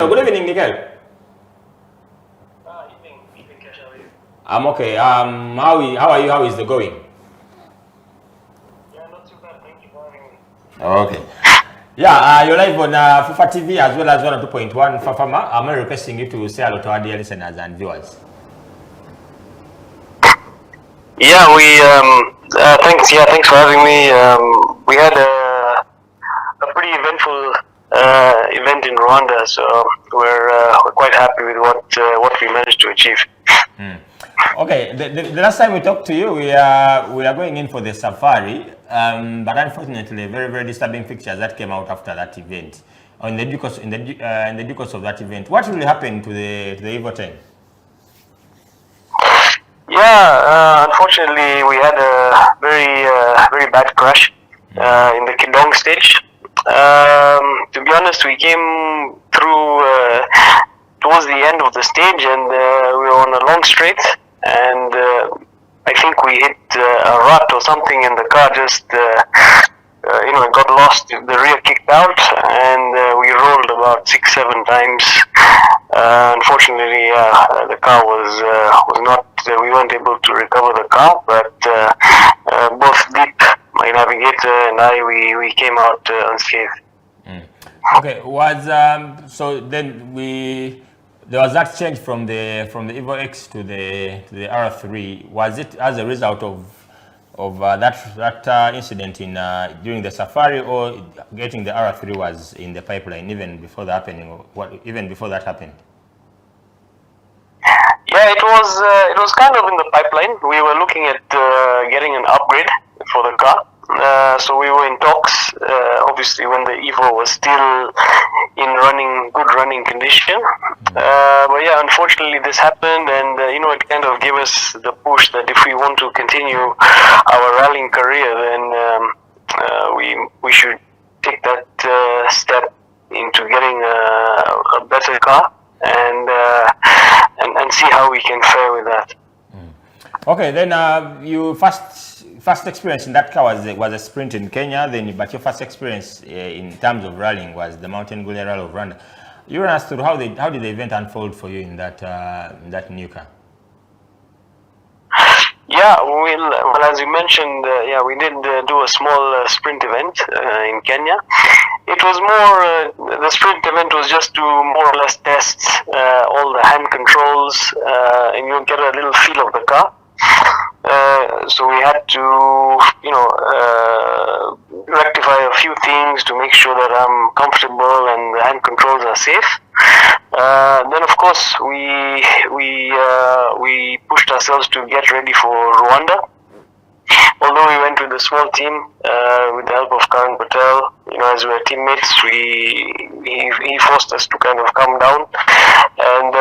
good evening, Nikhil. Evening, Cash, how are you? I'm okay. How are you? How is the going? Yeah, not too bad. Thank you for having me. Okay. Yeah, you're live on FUFA TV as well as 102.1 Fafama. I'm requesting you to say hello to our dear listeners and viewers. Yeah, thanks for having me. We had a pretty eventful event in Rwanda, so we're quite happy with what we managed to achieve. Okay, the last time we talked to you, we are going in for the safari, but unfortunately, very very disturbing pictures that came out after that event. In the due course of that event, what really happened to the Evo 10? Yeah, unfortunately, we had a very bad crash in the Kidong stage. To be honest, we came through towards the end of the stage, and we were on a long straight, and I think we hit a rut or something, and the car just it got lost. The rear kicked out, and we rolled about 6-7 times. Unfortunately, the car was not. We weren't able to recover the car, but both Deep, my navigator, and I, we came out unscathed. Okay, so then there was that change from the Evo X to the R3. Was it as a result of that incident during the safari, or getting the R3 was in the pipeline even before that happened? Yeah, it was kind of in the pipeline. We were looking at getting an upgrade for the car. So we were in talks, obviously, when the Evo was still in good running condition. But yeah, unfortunately this happened, and it kind of gave us the push that if we want to continue our rallying career, then we should take that step into getting a better car and see how we can fare with that. Okay, then you first experience in that car was a sprint in Kenya. But your first experience in terms of rallying was the Mountain Gully Rally of Rwanda. You were asked how did the event unfold for you in that new car? Yeah, well, as you mentioned, we did do a small sprint event in Kenya. It was more, the sprint event was just to more or less test all the hand controls, and you get a little feel of the car. So we had to, rectify a few things to make sure that I'm comfortable and the hand controls are safe. Then, of course, we pushed ourselves to get ready for Rwanda. Although we went with a small team with the help of Karan Patel, as we were teammates, he forced us to kind of calm down, and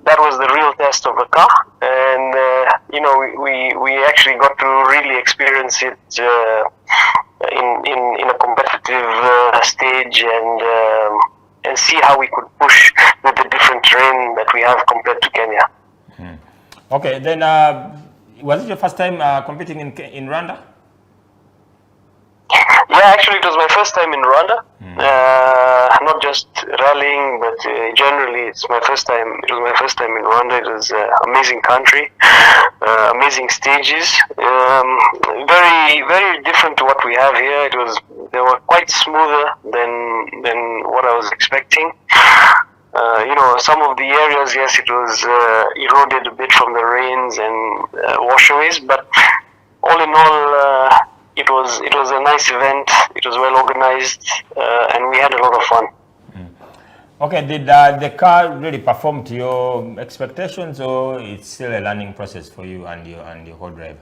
that was the real test of the car. And we actually got to really experience it in a competitive stage and see how we could push with the different terrain that we have compared to Kenya. Okay, then was it your first time competing in Rwanda? Yeah, actually it was my first time in Rwanda. Not just rallying, but generally it was my first time in Rwanda. It was an amazing country, amazing stages, very very different to what we have here. They were quite smoother than what I was expecting. Some of the areas, yes, it was eroded a bit from the rains and washaways, but all in all, it was a nice event. It was well organized, and we had a lot of fun. Okay, did the car really perform to your expectations, or it's still a learning process for you and your co-driver?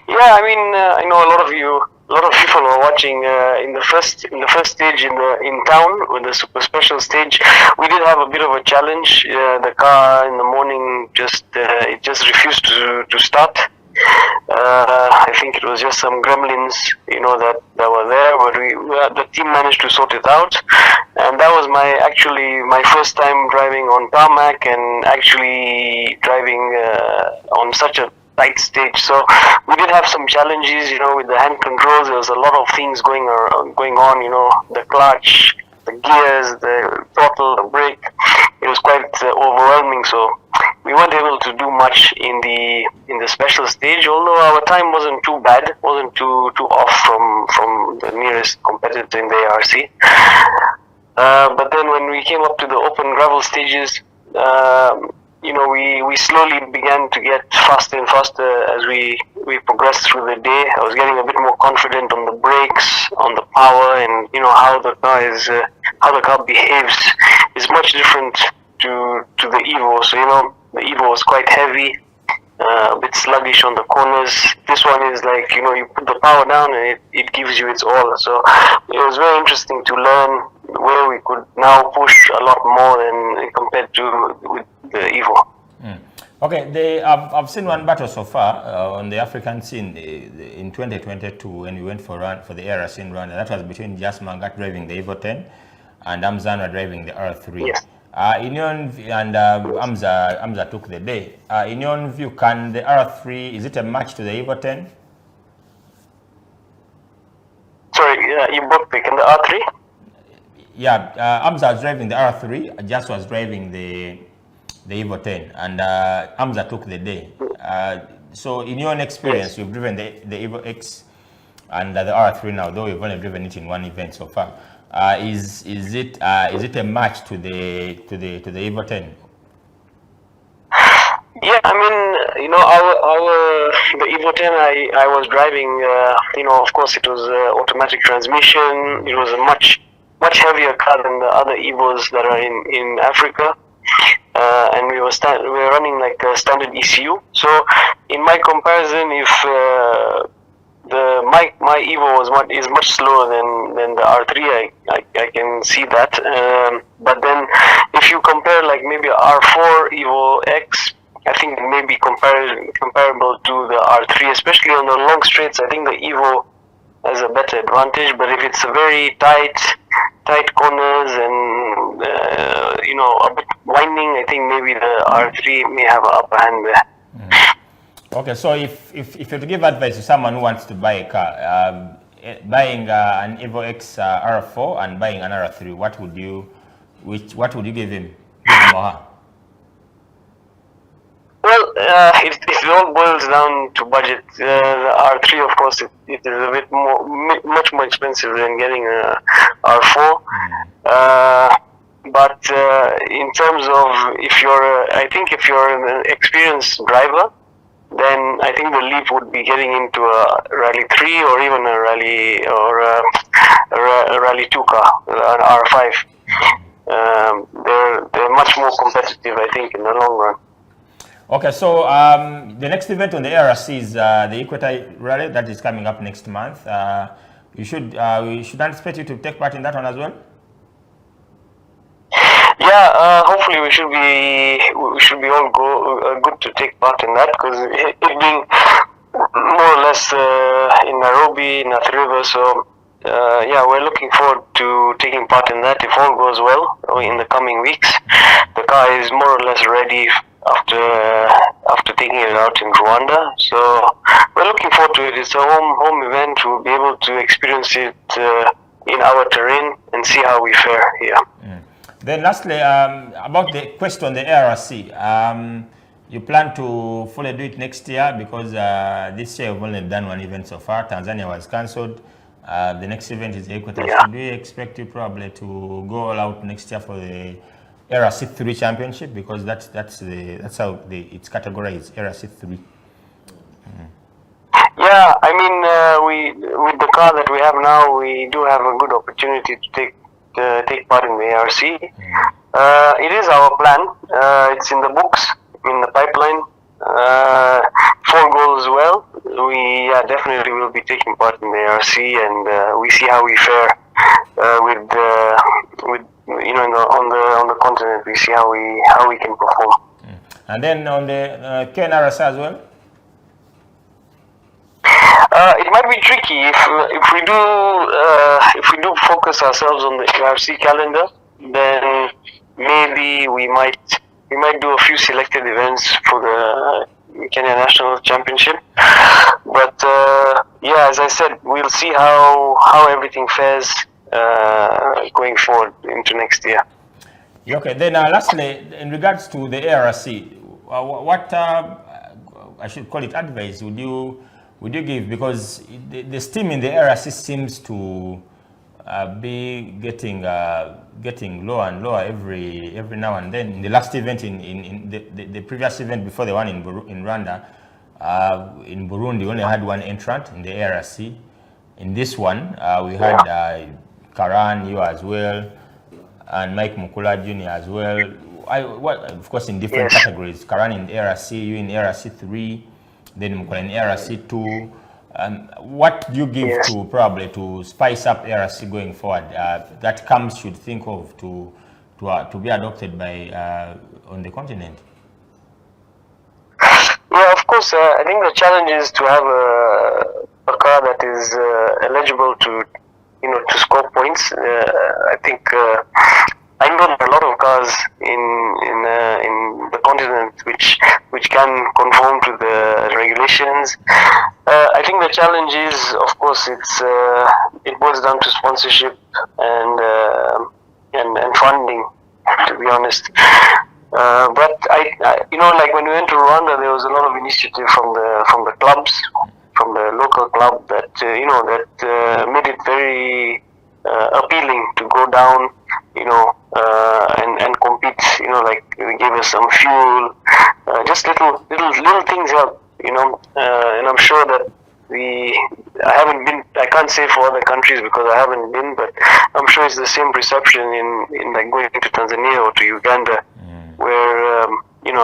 Yeah, I mean, I know a lot of people were watching in the first stage in town with the super special stage. We did have a bit of a challenge. The car in the morning just refused to start. I think it was just some gremlins, that were there, but the team managed to sort it out, and that was my first time driving on tarmac and actually driving on such a tight stage. So we did have some challenges, with the hand controls. There was a lot of things going on, the clutch, the gears, the throttle, the brake. It was quite overwhelming. So we weren't able to do much in the special stage. Although our time wasn't too bad, wasn't too off from the nearest competitor in the ARC. But then when we came up to the open gravel stages, we slowly began to get faster and faster as we progressed through the day. I was getting a bit more confident on the brakes, on the power, and how the car behaves is much different to the Evo. So the Evo was quite heavy, a bit sluggish on the corners. This one is like you put the power down and it gives you its all. So it was very interesting to learn where we could now push a lot more than compared to with the Evo. Okay, I've seen one battle so far on the African scene in 2022 when we went for the ARC in Rwanda. That was between Jas Mangat driving the Evo 10 and Amzana driving the R3. Yes. Amza took the day. In your view, can the R3, is it a match to the Evo 10? Sorry, you broke the R3? Yeah, Amza was driving the R3, Jas was driving the Evo 10, and Amza took the day. So in your experience, yes, you've driven the Evo X and the R3 now, though you've only driven it in one event so far. Is it a match to the Evo 10? Yeah, I mean, the Evo 10 I was driving, of course it was automatic transmission. It was a much heavier car than the other Evos that are in Africa. And we were running like a standard ECU. So in my comparison, if my Evo is much slower than the R3, I can see that. But then if you compare like maybe R4 Evo X, I think it may be comparable to the R3, especially on the long straights. I think the Evo has a better advantage. But if it's a very tight corners and a bit winding, I think maybe the R3 may have an upper hand there. Okay, so if you were to give advice to someone who wants to buy a car, buying an Evo X R4 and buying an R3, what would you give him or her? Well, it all boils down to budget. The R3, of course, it is a bit much more expensive than getting a R4. But in terms of if you're an experienced driver, then I think the leap would be getting into a Rally 3 or even a Rally or a Rally 2 car, an R5. They're much more competitive, I think, in the long run. Okay, so the next event on the ARC is the Equator Rally that is coming up next month. We should anticipate you to take part in that one as well. Yeah, hopefully we should be all good to take part in that, because it being more or less in Nairobi, in Athi River. So yeah, we're looking forward to taking part in that if all goes well in the coming weeks. The car is more or less ready after taking it out in Rwanda. So we're looking forward to it. It's a home event. We'll be able to experience it in our terrain and see how we fare here. Then lastly, about the quest on the ARC, you plan to fully do it next year, because this year we've only done one event so far. Tanzania was cancelled. The next event is Equator. Yeah. Should we expect you probably to go all out next year for the ARC 3 championship, because that's how it's categorized, ARC 3. Yeah, I mean, with the car that we have now, we do have a good opportunity to take part in the ARC. It is our plan. It's in the books, in the pipeline. If all goes well, we definitely will be taking part in the ARC, and we see how we fare with on the continent. We see how we can perform. And then on the KNRS as well. It might be tricky if we do focus ourselves on the ARC calendar. Then maybe we might do a few selected events for the Kenya National Championship. But yeah, as I said, we'll see how everything fares going forward into next year. Okay, then lastly, in regards to the ARC, what I should call it advice would you give, because the steam in the ARC seems to be getting lower and lower every now and then. In the last event, in the previous event before the one in Rwanda, in Burundi, we only had one entrant in the ARC. In this one, we had Karan, you as well, and Mike Mukula Jr. as well. Of course, in different categories. Karan in ARC, you in ARC 3, then Mukula in ARC 2. What do you give to probably to spice up ARC going forward? That CAMs should think of to be adopted by on the continent. Yeah, of course. I think the challenge is to have a car that is eligible to, to score points. I think I know there are a lot of cars in the continent which can conform to the regulations. I think the challenge is, of course, it boils down to sponsorship and funding, to be honest. But I like when we went to Rwanda, there was a lot of initiative from the clubs, from the local club that made it very appealing to go down, and compete. Like they gave us some fuel, just little things help, and I'm sure that I haven't been. I can't say for other countries because I haven't been, but I'm sure it's the same perception in like going to Tanzania or to Uganda, where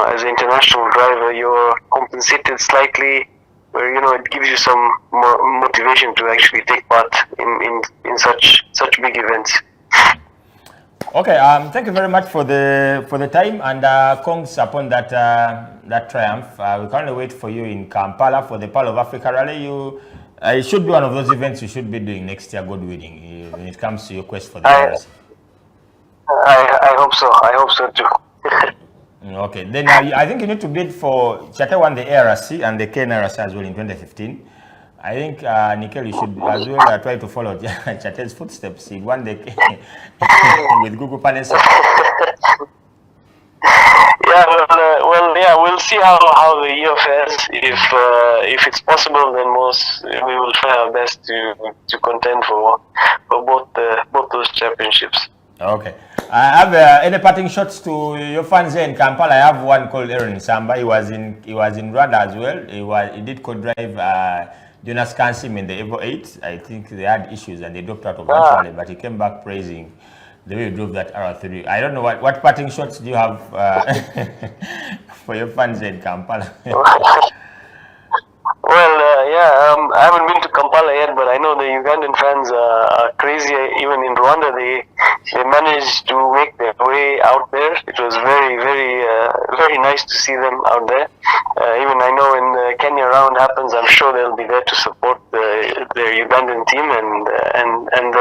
as an international driver you're compensated slightly, where it gives you some more motivation to actually take part in such big events. Okay, thank you very much for the time, and congrats upon that triumph. We can't wait for you in Kampala for the Pearl of Africa Rally. It should be one of those events you should be doing next year, God willing, when it comes to your quest for the ARC. I hope so. I hope so too. Okay, then I think you need to bid for Chate won the ARC and the KNRC as well in 2015. I think NIKHIL, you should as well try to follow Chate's footsteps. He won the with Google Panessa. Yeah, well, we'll see how the year fares. If it's possible, then we will try our best to contend for both those championships. Okay. I have any parting shots to your fans here in Kampala. I have one called Aaron Samba. He was in Rwanda as well. He did co-drive Jonas Kansim in the Evo 8. I think they had issues and they dropped out of that rally, but he came back praising the way you drove that R3. I don't know what parting shots do you have for your fans in Kampala? Well, I haven't been to Kampala yet, but I know the Ugandan fans are crazy. Even in Rwanda, they managed to make their way out there. It was very, very, very nice to see them out there. Even I know when the Kenya round happens, I'm sure they'll be there to support their Ugandan team and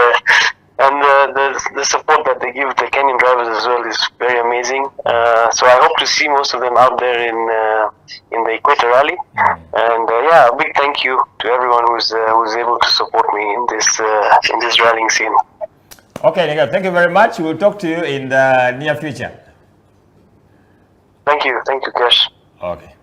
the support that they give the Kenyan drivers as well is very amazing. So I hope to see most of them out there in the Equator Rally. And a big thank you to everyone who's able to support me in this rallying scene. Okay, NIKHIL, thank you very much. We'll talk to you in the near future. Thank you, Kesh. Okay.